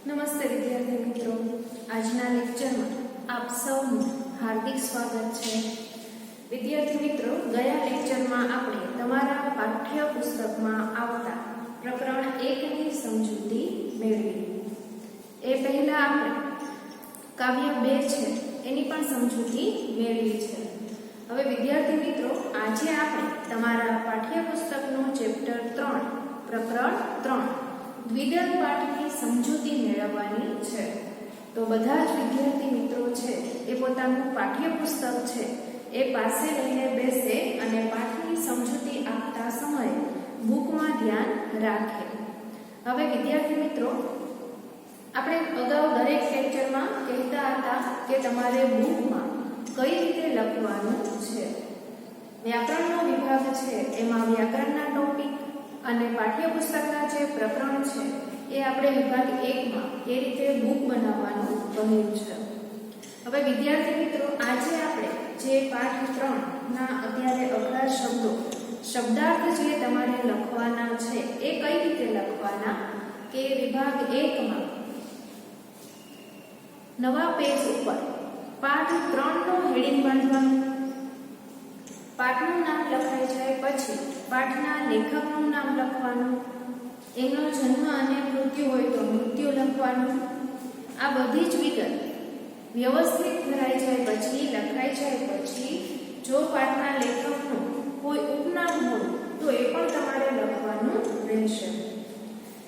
નમસ્તે વિદ્યાર્થી મિત્રો, આજના લેક્ચરમાં આપ સૌનું હાર્દિક સ્વાગત છે. વિદ્યાર્થી મિત્રો, ગયા લેક્ચરમાં આપણે તમારા પાઠ્ય પુસ્તકમાં આવતા પ્રકરણ 1 ની સમજૂતી મેળવી. એ પહેલા આપણે કાવ્ય 2 છે એની પણ સમજૂતી મેળવી છે. હવે વિદ્યાર્થી મિત્રો, આજે આપણે તમારા પાઠ્ય પુસ્તકનું ચેપ્ટર 3 પ્રકરણ 3 દ્વિદલ પાઠની સમજૂતી મેળવવાની છે. તો બધા જ વિદ્યાર્થી મિત્રો છે એ પોતાનું પાઠ્યપુસ્તક છે એ પાસે લઈને બેસે અને પાઠની સમજૂતી આપતા સમયે બુકમાં ધ્યાન રાખે. હવે વિદ્યાર્થી મિત્રો, આપણે અગાઉ દરેક લેક્ચરમાં કહેતા હતા કે તમારે બુકમાં કઈ રીતે લખવાનું છે. વ્યાકરણનો વિભાગ છે એમાં વ્યાકરણના ટોપિક અને પાઠ્યપુસ્તકના જે પ્રકરણ છે એ આપણે વિભાગ 1 માં એ રીતે બુક બનાવવાનું કહ્યું છે. હવે વિદ્યાર્થી મિત્રો, આજે આપણે જે પાઠ 3 ના અત્યારે અઘરા શબ્દો શબ્દાર્થ જે તમારે લખવાના છે એ કઈ રીતે લખવાના કે વિભાગ 1 માં નવા પેજ ઉપર પાઠ 3 નો હેડિંગ બાંધવાનું. પાઠનું નામ લખાઈ જાય પછી પાઠના લેખકનું નામ લખવાનું, એમનો જન્મ અને મૃત્યુ હોય તો મૃત્યુ લખવાનું. આ બધી જ વિગત વ્યવસ્થિત ભરાઈ જાય પછી લખાઈ જાય પછી જો પાઠના લેખકનું કોઈ ઉપનામ હોય તો એ પણ તમારે લખવાનું રહેશે.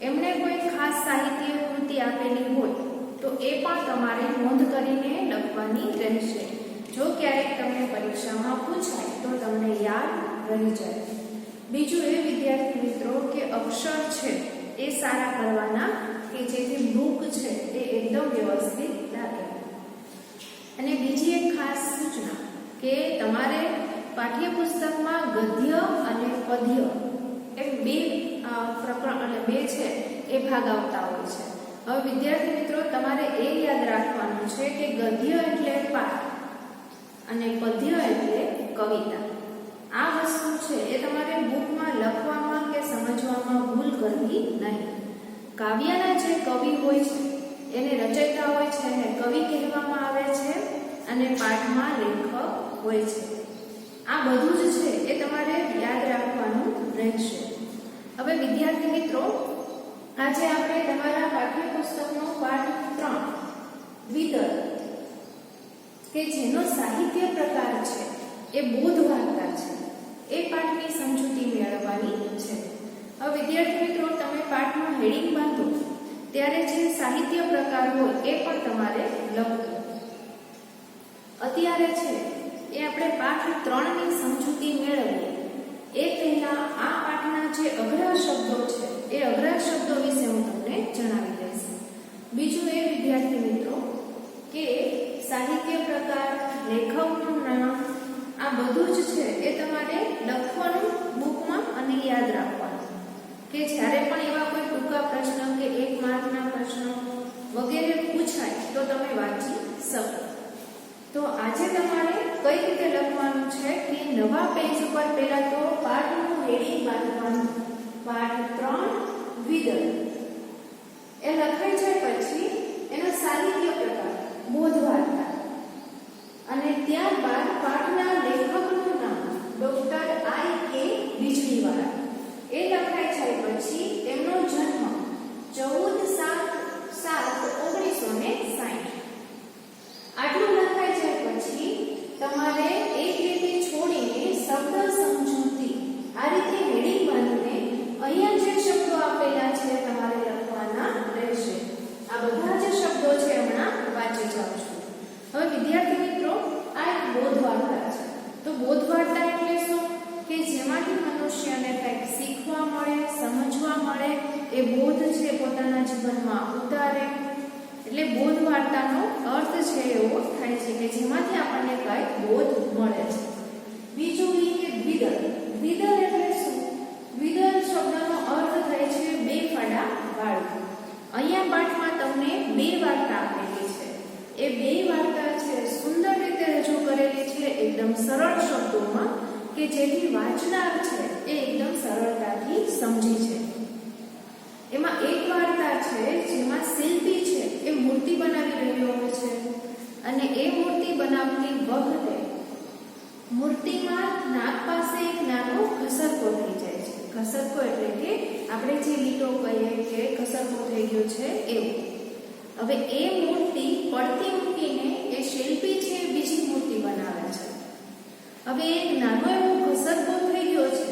એમણે કોઈ ખાસ સાહિત્ય કૃતિ આપેલી હોય તો એ પણ તમારે નોંધ કરીને લખવાની રહેશે. જો ક્યારેક તમને પરીક્ષામાં પૂછાય તો તમને યાદ રહી જાય. બીજું એ વિદ્યાર્થી મિત્રો કે અક્ષર છે એ સારા કરવાના કે જેથી બુક છે એ એકદમ વ્યવસ્થિત લાગે. અને બીજી એક ખાસ સૂચના કે તમારે પાઠ્યપુસ્તકમાં ગદ્ય અને પદ્ય એમ બે પ્રકરણ અને બે છે એ ભાગ આવતા હોય છે. હવે વિદ્યાર્થી મિત્રો, તમારે એ યાદ રાખવાનું છે કે ગદ્ય એટલે પાઠ અને પદ્ય એટલે કવિતા. આ વસ્તુ છે એ તમારે બુકમાં લખવામાં કે સમજવામાં ભૂલ કરવી નહીં. કાવ્યના જે કવિ હોય છે એને રચયિતા હોય છે એને કવિ કહેવામાં આવે છે અને પાઠમાં લેખક હોય છે. આ બધું જ છે એ તમારે યાદ રાખવાનું રહેશે. હવે વિદ્યાર્થી મિત્રો, આજે આપણે તમારા પાઠ્યપુસ્તકનો પાઠ 3 દ્વિદલ કે જેનો સાહિત્ય પ્રકાર છે એ બોધ વાર્તા છે એ પાઠની સમજૂતી મેળવવાની છે. હવે વિદ્યાર્થી મિત્રો, તમે પાઠનું હેડિંગ બાંધો ત્યારે જે સાહિત્ય પ્રકાર હોય એ પણ તમારે લખવું. અત્યારે છે એ આપણે પાઠ 3 ની સમજૂતી મેળવીએ એ પહેલા આ પાઠના જે અઘરા શબ્દો છે એ અઘરા શબ્દો વિશે હું તમને જણાવી દઈશ. બીજું એ વિદ્યાર્થી મિત્રો કે સાહિત્ય પ્રકાર, લેખકનું નામ, આ બધું જ છે એ તમારે લખવાનું બુકમાં અને યાદ રાખવાનું કે જ્યારે પણ એવા કોઈ ટૂંકા પ્રશ્ન કે 1 માર્કના પ્રશ્નો વગેરે પૂછાય તો તમે વાંચી શકો. તો આજે તમારે કઈ રીતે લખવાનું છે કે નવા પેજ ઉપર પહેલા તો પાઠનું હેડિંગ બાંધવાનું. પાઠ 3 દ્વિદલ એ લખાઈ જાય પછી એનો સાહિત્ય પ્રકાર બોધ વાર્તા અને ત્યારબાદ પાઠના લેખકનું નામ ડોક્ટર I.K. વીજળીવાળા એ લખાઈ જાય પછી તેમનો જન્મ 14/7/1960. આટલું લખાઈ જાય પછી તમારે એક રીતે છોડીને શબ્દ સમજૂતી આ રીતે હેડિંગ બાંધીને અહીંયા જે શબ્દો આપેલા છે તમારે લખવાના રહેશે. આ બધા જ શબ્દો છે હમણાં વાંચી જાવ છો. હવે વિદ્યાર્થી મિત્રો, આ એક બોધ વાર્તા છે. તો બોધ વાર્તા એટલે શું કે જેમાંથી મનુષ્યને કંઈક શીખવા મળે, સમજવા મળે, એ બોધ છે પોતાના જીવનમાં ઉતારે. એટલે બોધ વાર્તાનો અર્થ છે એવો થાય છે કે જેમાંથી આપણને કંઈક બોધ મળે છે. બીજું એ કે દ્વિદલ. દ્વિદલ એટલે શું? દ્વિદલ શબ્દનો અર્થ થાય છે બે ફાડા વાળું. અહીંયા પાઠમાં તમને 2 વાર્તા આપેલી છે. એ 2 વાર્તા છે સુંદર રીતે રજૂ કરેલી છે એકદમ સરળ શબ્દોમાં કે જેથી વાંચનાર છે એ એકદમ સરળતાથી સમજી છે. એમાં એક વાર્તા છે જેમાં શિલ્પી છે એ મૂર્તિ બનાવી રહ્યો હોય છે અને એ મૂર્તિ બનાવતી વખતે મૂર્તિમાં નાક પાસે એક નાનો ઘસરકો થઈ જાય છે. ઘસરકો એટલે કે આપણે જે લીટો કહીએ કે ઘસરકો થઈ ગયો છે એવું. હવે એ મૂર્તિ પડતી મૂકીને એ શિલ્પી છે બીજી મૂર્તિ બનાવે છે. હવે એક નાનો એવો ઘસરકો થઈ ગયો છે.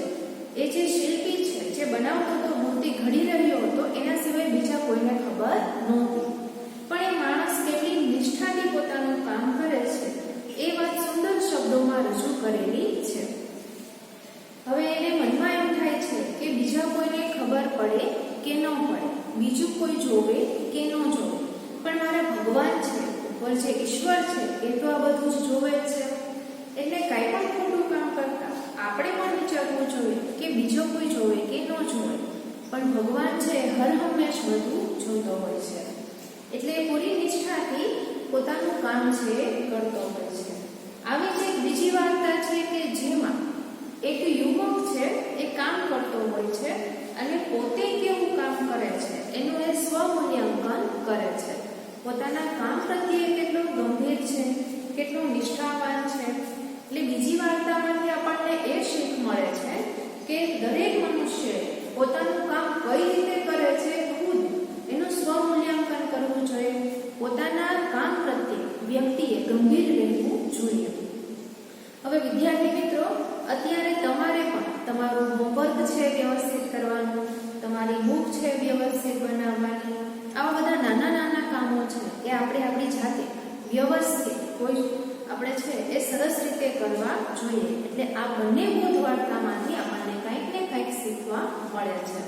એ જે શિલ્પી છે જે બનાવતો હતો, મૂર્તિ ઘડી રહ્યો હતો, એના સિવાય બીજા કોઈને ખબર નહોતી. પણ એ માણસ કેટલી નિષ્ઠાથી પોતાનું કામ કરે છે એ વાત સુંદર શબ્દોમાં રજૂ કરેલી છે. હવે એને મનમાં એમ થાય છે કે બીજા કોઈને ખબર પડે કે ન પડે, બીજું કોઈ જોવે કે ન જોવે, પણ મારા ભગવાન છે, ઉપર જે ઈશ્વર છે એ તો આ બધું જ જોવે જ છે. એટલે કાંઈ પણ ખોટું કામ કરતા આપણે પણ વિચારવું જોઈએ કે બીજો કોઈ જોવે કે ન જોવે, પણ ભગવાન છે હર હંમેશ બધું જોતો હોય છે. એટલે પૂરી નિષ્ઠાથી પોતાનું કામ છે કરતો હોય છે. આવી જ એક બીજી વાર્તા છે કે જેમાં એક યુવક છે એ કામ કરતો હોય છે અને પોતે કેવું કામ કરે છે એનું એ સ્વમૂલ્યાંકન કરે છે. પોતાના કામ પ્રત્યે કેટલો ગંભીર છે, કેટલો નિષ્ઠાવાન છે. એટલે બીજી વાર્તામાંથી આપણને એ શીખ મળે છે કે દરેક મનુષ્ય પોતાનું કામ કઈ રીતે કરે છે ખુદ એનું સ્વમૂલ્યાંકન કરવું જોઈએ. પોતાના કામ પ્રત્યે વ્યક્તિએ ગંભીર રહેવું જોઈએ. હવે વિદ્યાર્થી મિત્રો, અત્યારે તમારે પણ તમારું હોમવર્ક છે વ્યવસ્થિત કરવાનું, તમારી બુક છે વ્યવસ્થિત બનાવવાની, આવા બધા નાના નાના કામો છે એ આપણે આપણી જાતે વ્યવસ્થિત કોઈ આપણે છે એ સરસ રીતે કરવા જોઈએ. એટલે આ બંને બોધ વાર્તામાંથી આપણને કંઈક ને કંઈક શીખવા મળે છે.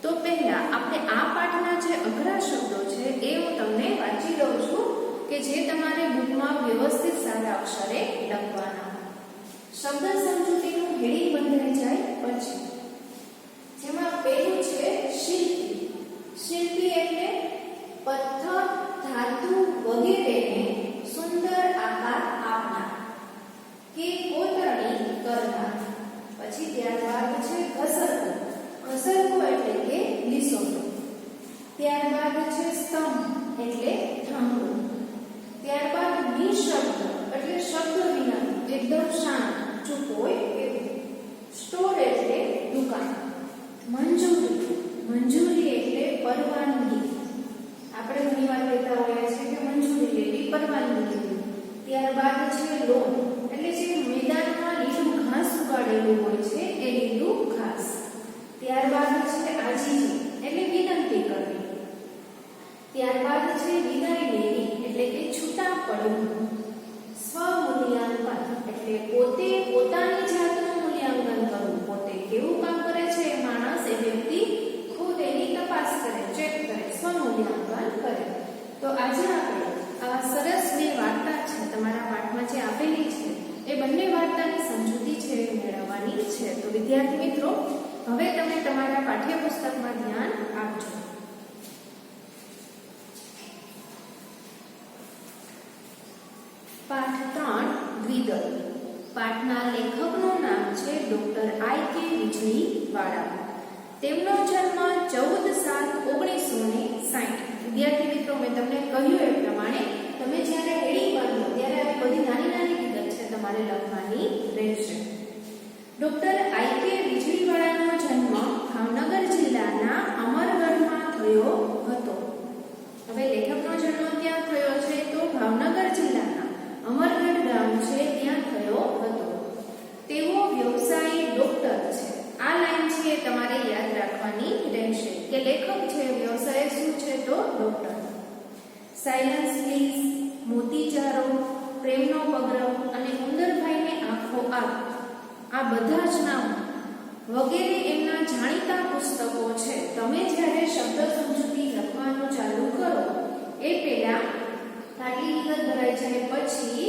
તો પહેલા આપણે આ પાઠના જે અઘરા શબ્દો છે એ હું તમને વાંચી દઉં છું કે જે તમારે બુકમાં વ્યવસ્થિત સારા અક્ષરે લખવાના. શબ્દ સમજૂતીનું હેડિંગ બંધાઈ જાય પછી જેમાં પહેલું છે શિલ્પી. શિલ્પી એટલે પથ્થર, ધાતુ વગેરેને સુંદર આકાર આપનાર કે કોતરણી કરનાર. પછી ત્યારબાદ છે ઘસરકો. ઘસરકો એટલે કે લીસોટો. ત્યારબાદ છે સ્તંભ એટલે થાંભલો. ત્યારબાદ નિશબ્દ એટલે શબ્દ વિના એકદમ શાંત, ચૂપ હોય એવું. સ્ટોર એટલે દુકાન. મંજૂરી. મંજૂરી એટલે પરવાનગી. આપણે ઘણી વાર કહેતા હોઈએ છીએ કે મંજૂરી લેવી, પરવાનગી લેવી. ત્યારબાદ છે લોન એટલે જે મેદાનમાં લીલું ઘાસ ઉગાડેલું હોય છે એ લીલું ઘાસ. ત્યારબાદ છે આજીજી એટલે વિનંતી કરવી. ત્યારબાદ છે વિદાય લેવી એટલે કે છૂટા પડવું. સ્વમૂલ્યાંકન એટલે પોતે પોતાની જાતનું મૂલ્યાંકન કરવું. પોતે કેવું કામ કરે છે એ માણસ, એ વ્યક્તિ ખુદ એની તપાસ કરે, ચેક કરે, સ્વમૂલ્યાંકન કરે. તો આજે આપણે આવા સરસ બે વાર્તા છે તમારા પાઠમાં જે આપેલી છે એ બંને વાર્તાની સમજૂતી છે એ મેળવવાની છે. તો વિદ્યાર્થી મિત્રો, હવે તમે તમારા પાઠ્યપુસ્તકમાં ધ્યાન આપજો. પાઠ 3 દ્વિદલ. પાઠના લેખકનું નામ છે ડોક્ટર I.K. વીજળીવાળા. તેમનો જન્મ 14/7/1960. વિદ્યાર્થી મિત્રો, મેં તમને કહ્યું એ પ્રમાણે તમે જ્યારે હેડિંગ બાંધો ત્યારે આવી બધી નાની નાની વિગત છે તમારે લખવાની રહેશે. Doctor I.K. વીજળીવાળાનો જન્મ ભાવનગર જિલ્લાના અમરગઢમાં થયો હતો. હવે લેખકનો જન્મ ક્યાં થયો છે તો ભાવનગર જિલ્લાના અમરગઢ ગામ છે ત્યાં થયો હતો. તેઓ વ્યવસાયી ડોક્ટર છે. આ લાઈન છે તમારે યાદ રાખવાની રહેશે કે લેખક છે વ્યવસાય શું છે તો ડોક્ટર. સાયલન્સ પ્લીઝ, મોતીચારો, પ્રેમનો પગરવ અને ઉંદરભાઈને આંખો આ બધા જ નામ વગેરે એમના જાણીતા પુસ્તકો છે. તમે જ્યારે શબ્દ સમજૂતી લખવાનું ચાલુ કરો એ પહેલા આટલી વિગત ભરાઈ જાય પછી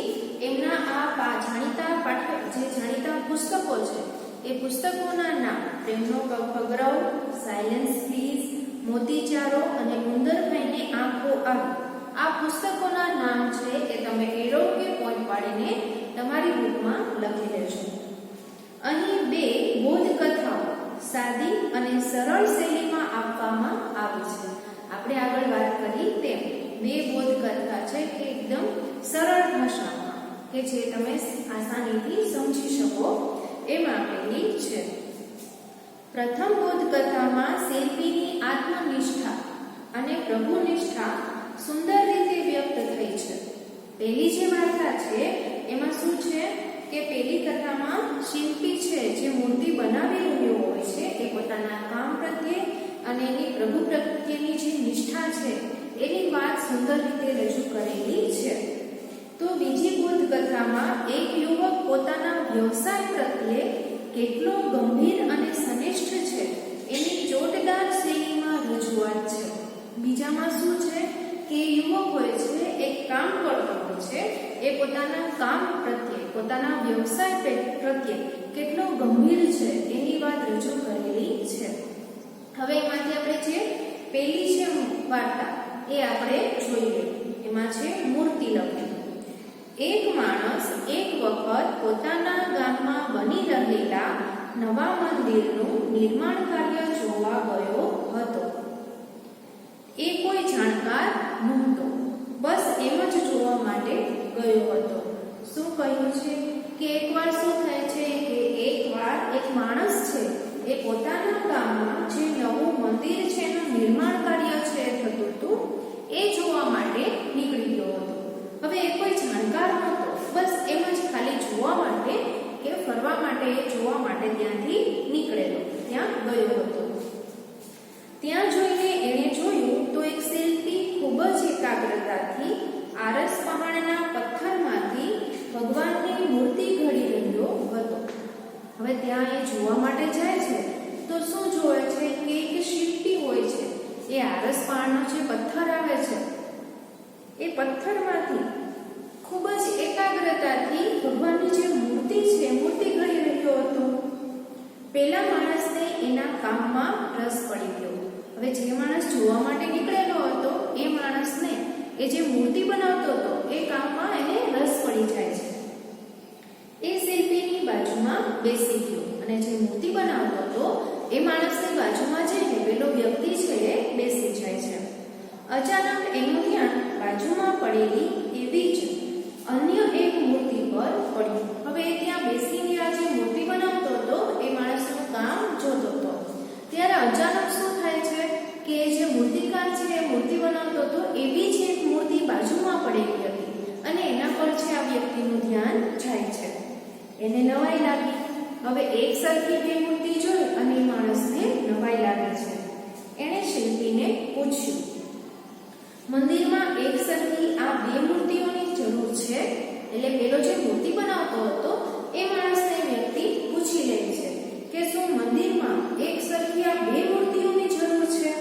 એમના આ જાણીતા પુસ્તકો છે એ પુસ્તકોના નામ પ્રેમનો પગરવ, સાયલન્સ પ્લીઝ, મોતીચારો અને ઉંદરભાઈને આંખો આ પુસ્તકોના નામ છે એ તમે એરો કે પોઈન્ટ પાડીને તમારી બુકમાં લખી લેજો. અહીં બે બોધ કથાઓ સાદી અને સરળ શૈલીમાં આપવામાં આપવામાં આવી છે. આપણે આગળ વાત કરી તેમ બે બોધકથા છે કે એકદમ સરળ ભાષામાં કે જે તમે આસાનીથી સમજી શકો એમ આપેલી છે. પ્રથમ બોધકથામાં શિલ્પીની આત્મનિષ્ઠા અને પ્રભુનિષ્ઠા સુંદર રીતે વ્યક્ત થઈ છે. પહેલી જે વાર્તા છે એમાં શું છે કે પહેલી કથામાં શિલ્પી છે જે મૂર્તિ બનાવી રહ્યો હોય છે એ પોતાના કામ પ્રત્યે અને એની પ્રભુ પ્રત્યેની જે નિષ્ઠા છે એની વાત સુંદર રીતે રજૂ કરેલી છે. તો બીજી બોધકથામાં એક યુવક પોતાના વ્યવસાય પ્રત્યે કેટલો ગંભીર અને સનિષ્ઠ છે એની ચોટદાર શૈલીમાં રજૂઆત છે. બીજામાં શું છે કે યુવક હોય છે એક કામ કરતો હોય છે એ પોતાના કામ પ્રત્યે પોતાના વ્યવસાય પ્રત્યે કેટલો ગંભીર છે એની વાત રજૂ કરેલી છે. હવે એમાંથી આપણે જે પહેલી છે વાર્તા એ આપણે જોઈએ. એમાં છે મૂર્તિ લખેલી. એક માણસ એક વખત પોતાના ગામમાં બની રહેલા નવા મંદિરનું નિર્માણ કાર્ય જોવા ગયો હતો. એ કોઈ જાણકાર નહોતો, બસ એમ જ જોવા માટે ગયો હતો. શું કહ્યું છે કે એકવાર શું થાય છે કે એકવાર એક માણસ છે એ પોતાના ગામમાં જે નવું મંદિર છે એનું નિર્માણ કાર્ય છે થતું હતું એ જોવા માટે નીકળી ગયો હતો. હવે એ કોઈ જાણકાર નહોતો, બસ એમ જ ખાલી જોવા માટે કે ફરવા માટે જોવા માટે ત્યાંથી નીકળેલો, ત્યાં ગયો હતો. ત્યાં જોઈને એણે જોયું તો એક શિલ્પી ખૂબ જ એકાગ્રતાથી આરસ પહાડના પથ્થરમાંથી ભગવાનની મૂર્તિ ઘડી રહ્યો હતો. હવે ત્યાં એ જોવા માટે જાય છે તો શું જોવે છે કે એક શિલ્પી હોય છે એ આરસ પહાડનો જે પથ્થર આવે છે એ પથ્થરમાંથી ખૂબ જ એકાગ્રતાથી ભગવાનની જે મૂર્તિ છે મૂર્તિ ઘડી રહ્યો હતો. પેલા માણસને એના કામમાં રસ પડી ગયો. હવે જે માણસ જોવા માટે નીકળેલો હતો એ માણસને એ જે મૂર્તિ બનાવતો હતો એ કામમાં એને રસ પડી જાય છે. એ શિલ્પીની બાજુમાં બેસી ગયો અને જે મૂર્તિ બનાવતો હતો એ માણસની બાજુમાં જઈને પેલો વ્યક્તિ છે એ બેસી જાય છે. અચાનક એનું ધ્યાન બાજુમાં પડેલી એવી જ અન્ય એક મૂર્તિ પર પડ્યું. હવે ત્યાં બેસીને આ જે મૂર્તિ બનાવતો હતો એ માણસનું કામ જોતો હતો. ત્યારે અચાનક શું થાય છે કે જે મૂર્તિકાર છે એ મૂર્તિ બનાવતો હતો એવી જ એક મૂર્તિ બાજુમાં પડેલી હતી અને એના પર છે આ વ્યક્તિનું ધ્યાન જાય છે. એને નવાઈ લાગી. હવે એક સરખી બે મૂર્તિ જોઈ અને એ માણસને નવાઈ લાગે છે. એણે શિલ્પીને પૂછ્યું, મંદિરમાં એક સરખી આ બે મૂર્તિઓની જરૂર છે? એટલે પેલો જે મૂર્તિ બનાવતો હતો એ માણસને વ્યક્તિ પૂછી લે છે કે શું મંદિરમાં એક સરખી આ બે મૂર્તિઓની જરૂર છે?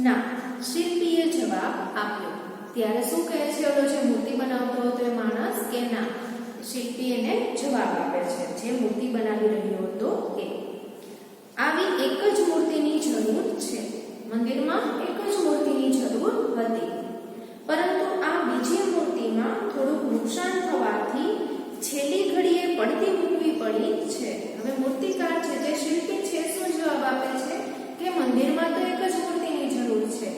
ના, શિલ્પીએ જવાબ આપ્યો. ત્યારે શું કહે છે ઓલો જે મૂર્તિ બનાવતો હતો એ માણસ કે ના, શિલ્પી એને જવાબ આપે છે જે મૂર્તિ બનાવી રહ્યો હતો એ. આવી એક જ મૂર્તિની જરૂર છે. મંદિરમાં એક જ મૂર્તિની જરૂર હતી, પરંતુ આ બીજી મૂર્તિમાં થોડુંક નુકસાન થવાથી છેલ્લી ઘડીએ પડતી મૂકવી પડી છે. હવે મૂર્તિકાર છે જે શિલ્પી છે શું જવાબ આપે છે કે મંદિરમાં તો એક જ મૂર્તિની જરૂર છે,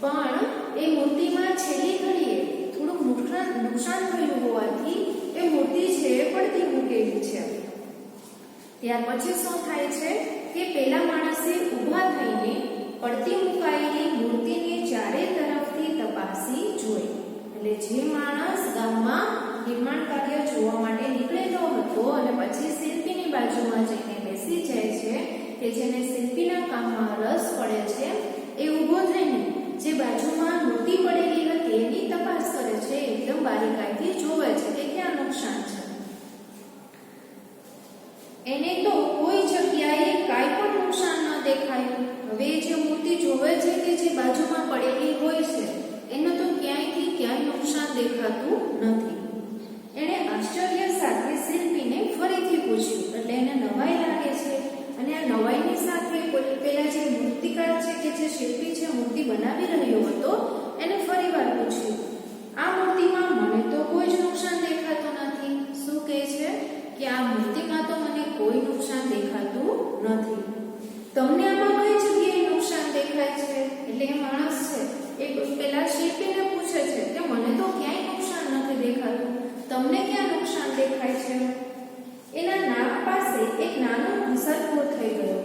પણ એ મૂર્તિમાં છેલ્લી ઘડીએ થોડુંક નુકસાન થયું હોવાથી એ મૂર્તિ છે એ પડતી મૂકેલી છે. ત્યાર પછી શું થાય છે કે પેલા માણસે ઊભા થઈને પડતી મુકાયેલી મૂર્તિને ચારે તરફથી તપાસી જોઈ. એટલે જે માણસ ગામમાં નિર્માણ કાર્ય જોવા માટે નીકળેલો હતો અને પછી શિલ્પીની બાજુમાં જઈને બેસી જાય છે કે જેને શિલ્પીના કામમાં રસ પડે છે એ ઊભો થઈને જે બાજુમાં મૂર્તિ પડેલી હતી એની તપાસ કરે છે. એકદમ બારીકાઈથી જોવે છે કે ક્યાં નુકસાન છે. એને તો કોઈ જગ્યાએ કાંઈ પણ નુકસાન ન દેખાયું. હવે જે મૂર્તિ જોવે છે કે જે બાજુમાં પડેલી હોય છે એને તો ક્યાંયથી ક્યાંય નુકસાન દેખાતું નથી. એણે આશ્ચર્ય સાથે શિલ્પીને ફરીથી પૂછ્યું. એટલે એને નવાઈ લાગે છે અને આ નવાઈની સાથે પેલા જે મૂર્તિકાર છે કે જે શિલ્પી છે મૂર્તિ બનાવી રહ્યો હતો એને ફરીવાર પૂછ્યું, આ મૂર્તિમાં મને તો કોઈ જ નુકસાન દેખાતું નથી. શું કહે છે કે આ મૂર્તિમાં તો મને કોઈ નુકસાન દેખાતું નથી. તમને આમાં કઈ જગ્યાએ નુકસાન નુકસાન દેખાય છે? એટલે એ માણસ છે એ પેલા શિલ્પીને પૂછે છે કે મને તો ક્યાંય નુકસાન નથી દેખાતું, તમને ક્યાં નુકસાન દેખાય છે? એના નાક પાસે એક નાનો ઘસરકો થઈ ગયો.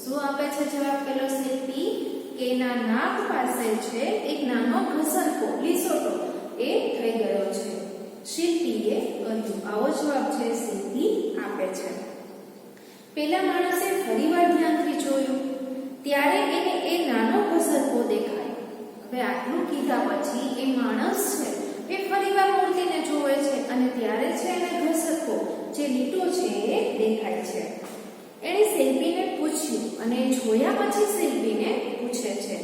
શું આપે છે જવાબ પેલો શિલ્પી? કે એના નાક પાસે છે એક નાનો ઘસરકો, લીસોટો એ થઈ ગયો છે. શિલ્પીએ કહ્યું. આવો જવાબ છે શિલ્પી આપે છે. પેલા માણસે ફરીવાર ધ્યાનથી જોયું ત્યારે એને એ નાનો ઘસરકો દેખાય. હવે આટલું કીધા પછી એ માણસ છે એ ફરીવાર મૂર્તિને જોવે છે અને ત્યારે છે એને ઘસરકો જે લીટો છે એ દેખાય છે. એણે શિલ્પીને પૂછ્યું અને જોયા પછી શિલ્પીને પૂછે છે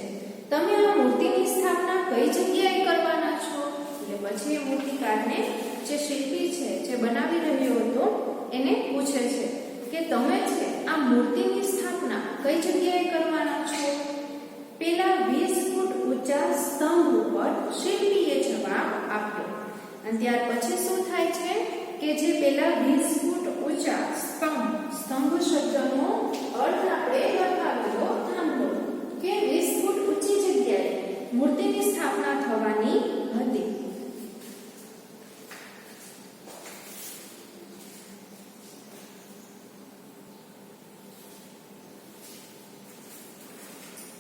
તમે આ મૂર્તિની સ્થાપના કઈ જગ્યાએ કરવાના છો? એટલે પછી એ મૂર્તિકારને જે શિલ્પી છે જે બનાવી રહ્યો હતો એને પૂછે છે કે તમે છે આ મૂર્તિની સ્થાપના કઈ જગ્યાએ કરવાના છો? પેલા 20 ફૂટ ઊંચા સ્તંભ ઉપર શિલ્પીએ જવાબ આપ્યો. અને ત્યાર પછી શું થાય છે કે જે પેલા 20 ફૂટ ઊંચા સ્તંભ શબ્દનો અર્થ આપણે લખાવ્યો થાંભલો કે 20 ફૂટ ઊંચી જગ્યાએ મૂર્તિની સ્થાપના થવાની હતી.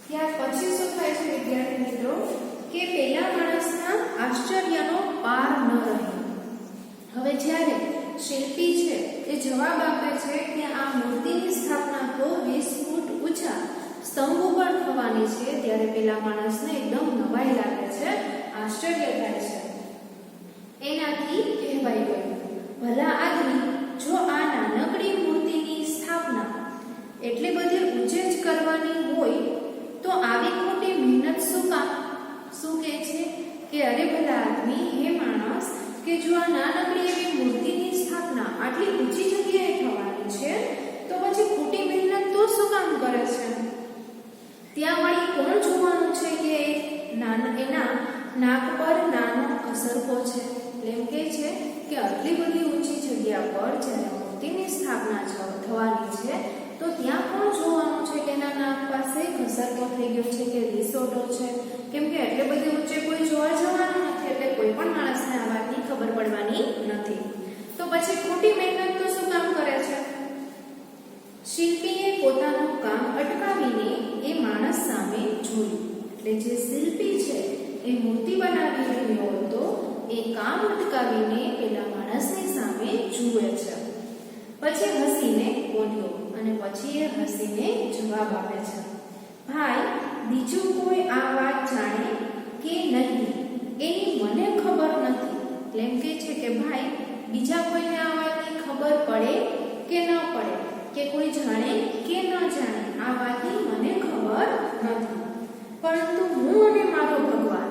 ત્યાર પછી શું થાય છે વિદ્યાર્થી મિત્રો કે પેલા માણસના આશ્ચર્યનો પાર ન રહ્યો. હવે જ્યારે શિલ્પી છે એ જવાબ આપે છે કે આ મૂર્તિની સ્થાપના તો 20 ફૂટ ઊંચા સ્તંભ ઉપર થવાની છે ત્યારે પેલા માણસને એકદમ નવાઈ લાગે છે, આશ્ચર્ય થાય છે. એનાથી કહેવાય ગયું ભલા આદમી જો આ નાનકડી મૂર્તિની સ્થાપના એટલી બધી ઊંચે જ કરવાની હોય તો આવી ખોટી મહેનત શું કામ? શું કહે છે કે અરે ભલા આદમી હે માણસ કે જો આ નાનકડી એવી મૂર્તિની સ્થાપના આટલી ઊંચી જગ્યાએ થવાની છે તો પછી ખોટી મહેનત તો શું કામ કરે છે? ત્યાં વળી કોણ જોવાનું છે કે એના નાક પર નાનો ઘસરકો છે? એમ કહે છે કે આટલી બધી ઊંચી જગ્યા પર જ્યારે મૂર્તિની સ્થાપના થવાની છે તો ત્યાં કોણ જોવાનું છે કે એના નાક પાસે ઘસરકો થઈ ગયો છે કે લીસોટો છે? કેમ કે એટલે બધી ઊંચે કોઈ જોવા જવાનું નથી એટલે કોઈ પણ માણસને આ વાતની ખબર પડવાની નથી. તો પછી ખોટી મહેનત તો શું કામ કરે છે? શિલ્પીએ પોતાનું કામ અટકાવીને એ માણસ સામે જોયું. એટલે જે શિલ્પી છે એ મૂર્તિ બનાવી રહ્યો હતો એ કામ અટકાવીને પેલા માણસની સામે જુએ છે. પછી હસીને બોલ્યો અને પછી એ હસીને જવાબ આપે છે ભાઈ બીજું કોઈ આ વાત જાણે કે નહીં એની મને ખબર નથી. એટલે એમ કહે છે કે ભાઈ બીજા કોઈને આ વાતની ખબર પડે કે ન પડે કે કોઈ જાણે કે ન જાણે આ વાતની મને ખબર નથી, પરંતુ હું અને મારો ભગવાન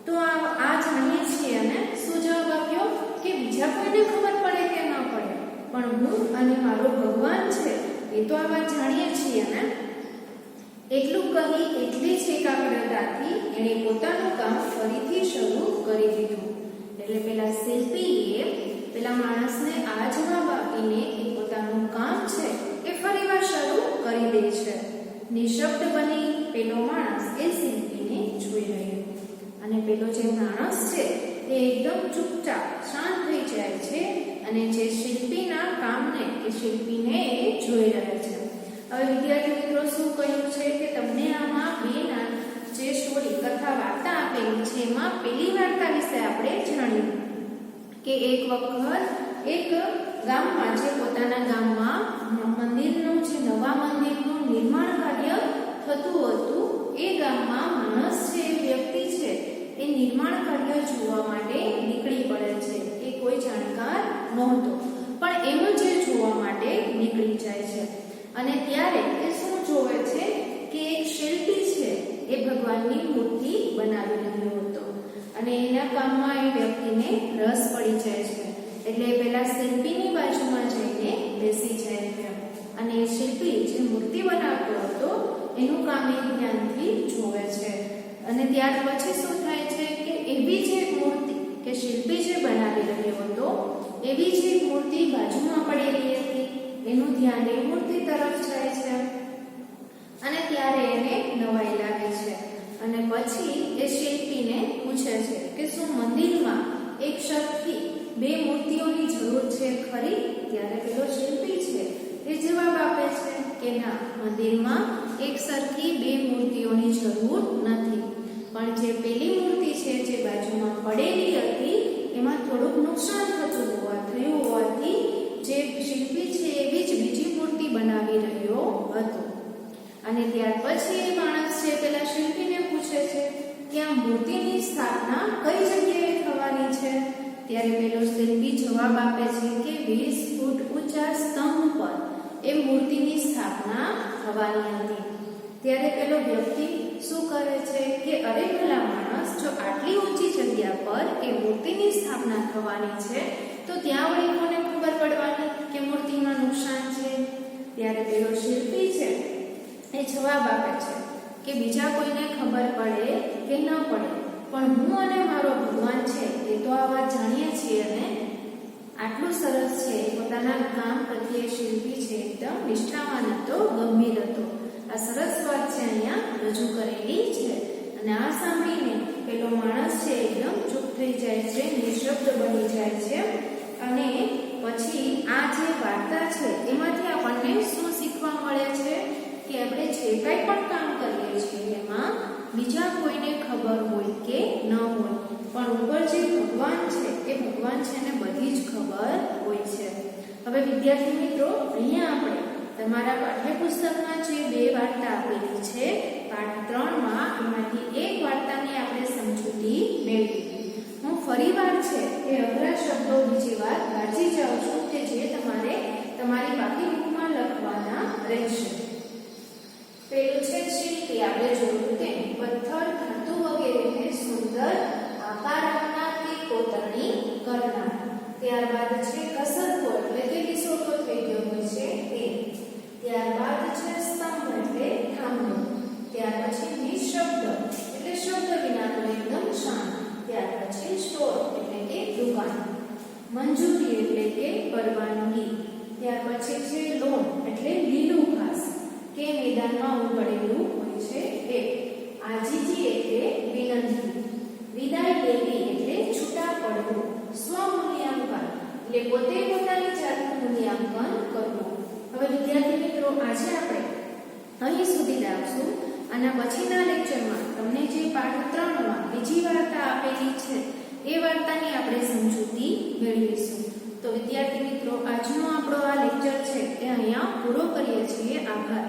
તો આ જાણીએ છીએ. અને શું જવાબ આપ્યો કે બીજા કોઈને ખબર પડે કે ન પડે પણ હું અને મારો ભગવાન છે એ તો આ વાત જાણીએ છીએ ને. એટલું કહી એટલી જ એકાગ્રતાથી એણે પોતાનું કામ ફરીથી શરૂ કરી દીધું. એટલે પેલા શિલ્પીએ પેલા માણસને આ જવાબ આપીને એ પોતાનું કામ છે એ ફરીવાર શરૂ કરી દે છે. નિશબ્દ બની પેલો માણસ એ શિલ્પીને જોઈ રહ્યો અને પેલો જે માણસ છે એ એકદમ ચૂપચાપ શાંત થઈ જાય છે અને જે શિલ્પીના કામને કે શિલ્પીને એ જોઈ રહ્યા છે. હવે વિદ્યાર્થી મિત્રો શું કહ્યું છે કે તમને આમાં બેના જે સ્ટોરી કથા વાર્તા આપેલી છે એમાં પેલી વાર્તા વિશે આપણે જાણ્યું કે એક વખત એક ગામમાં જે પોતાના ગામમાં મંદિરનું જે નવા મંદિરનું નિર્માણ કાર્ય થતું હતું એ ગામમાં માણસ છે એ વ્યક્તિ છે એ નિર્માણ કાર્ય જોવા માટે નીકળી પડે છે. એ કોઈ જાણકાર નહોતો પણ એમ જે જોવા માટે નીકળી જાય છે અને ત્યારે એ શું જોવે છે કે એક શિલ્પી છે એ ભગવાનની મૂર્તિ બનાવી રહ્યો હતો અને એના કામમાં એ વ્યક્તિને રસ પડી જાય છે. એટલે પેલા શિલ્પીની બાજુમાં જઈને બેસી જાય છે અને એ શિલ્પી જે મૂર્તિ બનાવતો હતો એનું કામ એ ધ્યાનથી જોવે છે. અને ત્યાર પછી શું થાય છે કે એવી જ એક મૂર્તિ કે શિલ્પી જે બનાવી રહ્યો હતો એવી જ એક મૂર્તિ બાજુમાં પડેલી હતી. એનું ધ્યાન એ મૂર્તિ તરફ જાય છે અને ત્યારે એને પછી એ શિલ્પીને પૂછે છે કે શું મંદિરમાં એક સરખી બે મૂર્તિઓની જરૂર છે ખરી? ત્યારે પેલો શિલ્પી છે એ જવાબ આપે છે કે ના, મંદિરમાં એક સરખી બે મૂર્તિઓની જરૂર નથી, પણ જે પેલી મૂર્તિ છે જે બાજુમાં પડેલી હતી એમાં થોડુંક નુકસાન થયું હોવાથી જે શિલ્પી છે એવી જ બીજી મૂર્તિ બનાવી રહ્યો હતો. અને ત્યાર પછી એ માણસ છે પેલા શિલ્પીને પૂછે છે કે આ મૂર્તિની સ્થાપના કઈ જગ્યાએ થવાની છે? ત્યારે પેલો શિલ્પી જવાબ આપે છે કે 20 ફૂટ ઊંચા સ્તંભ પર એ મૂર્તિની સ્થાપના થવાની હતી. ત્યારે પેલો વ્યક્તિ શું કરે છે કે અરે ભલા માણસ, જો આટલી ઊંચી જગ્યા પર એ મૂર્તિની સ્થાપના થવાની છે તો ત્યાં વળી કોને ખબર પડવાની કે મૂર્તિમાં નુકસાન છે? ત્યારે પેલો શિલ્પી છે એ જવાબ આપે છે કે બીજા કોઈને ખબર પડે કે ન પડે, પણ હું અને મારો ભગવાન છે એ તો આ વાત જાણીએ છીએ ને. આટલું સરસ છે. પોતાના કામ પ્રત્યે શિલ્પી છે એકદમ નિષ્ઠાવાન હતો, ગંભીર હતો. આ સરસ વાત છે અહીંયા રજૂ કરેલી છે. અને આ સાંભળીને પેલો માણસ છે એકદમ ચૂપ થઈ જાય છે, નિશબ્દ બની જાય છે. અને પછી આ જે વાર્તા છે એમાંથી આપણને શું શીખવા મળે છે કે આપણે જે કંઈ પણ કામ કરીએ છીએ એમાં બીજા કોઈને ખબર હોય કે ન હોય, પણ ઉપર જે ભગવાન છે એ ભગવાન છે ને બધી જ ખબર હોય છે. હવે વિદ્યાર્થી મિત્રો, અહીંયા આપણે તમારા પાઠ્યપુસ્તકમાં જે બે વાર્તા આપેલી છે પાઠ 3 માં, એમાંથી એક વાર્તાની આપણે સમજૂતી મેળવી. હું ફરીવાર છે એ અઘરા શબ્દો બીજી વાર વાંચી જાઉં છું કે જે તમારે તમારી બાકી બુકમાં લખવાના રહેશે. પેલું છે શિલ્પી, આપણે જોયું તેમ પથ્થર, ધાતુ વગેરેને સુંદર આકાર આપનારથી કોતરણી કરનાર. ત્યારબાદ છે કસરતો એટલે કે લીસોટો થઈ ગયો હોય છે એ. ત્યારબાદ છે સ્તંભ એટલે થાંભલો. ત્યાર પછી નિશબ્દ એટલે શબ્દ વિનાનું એકદમ શાંત. ત્યાર પછી સ્ટોર એટલે કે દુકાન. મંજૂરી એટલે કે પરવાનગી. ત્યાર પછી છે લોન એટલે લીલું ઘાસ કે મેદાનમાં ઉગડેલું હોય છે એ. આજીજી એટલે વિનંતી. વિદાય લેવી એટલે છૂટા પડવું. સ્વમૂલ્યાંકન એટલે પોતે પોતાની જાતનું મૂલ્યાંકન કરવું. હવે વિદ્યાર્થી મિત્રો, આજે આપણે અહીં સુધી રાખશું. આના પછીના લેક્ચરમાં તમને જે પાઠ 3 માં બીજી વાર્તા આપેલી છે એ વાર્તાની આપણે સમજૂતી મેળવીશું. તો વિદ્યાર્થી મિત્રો, આજનો આપણો આ લેક્ચર છે એ અહીંયા પૂરો કરીએ છીએ. આભાર.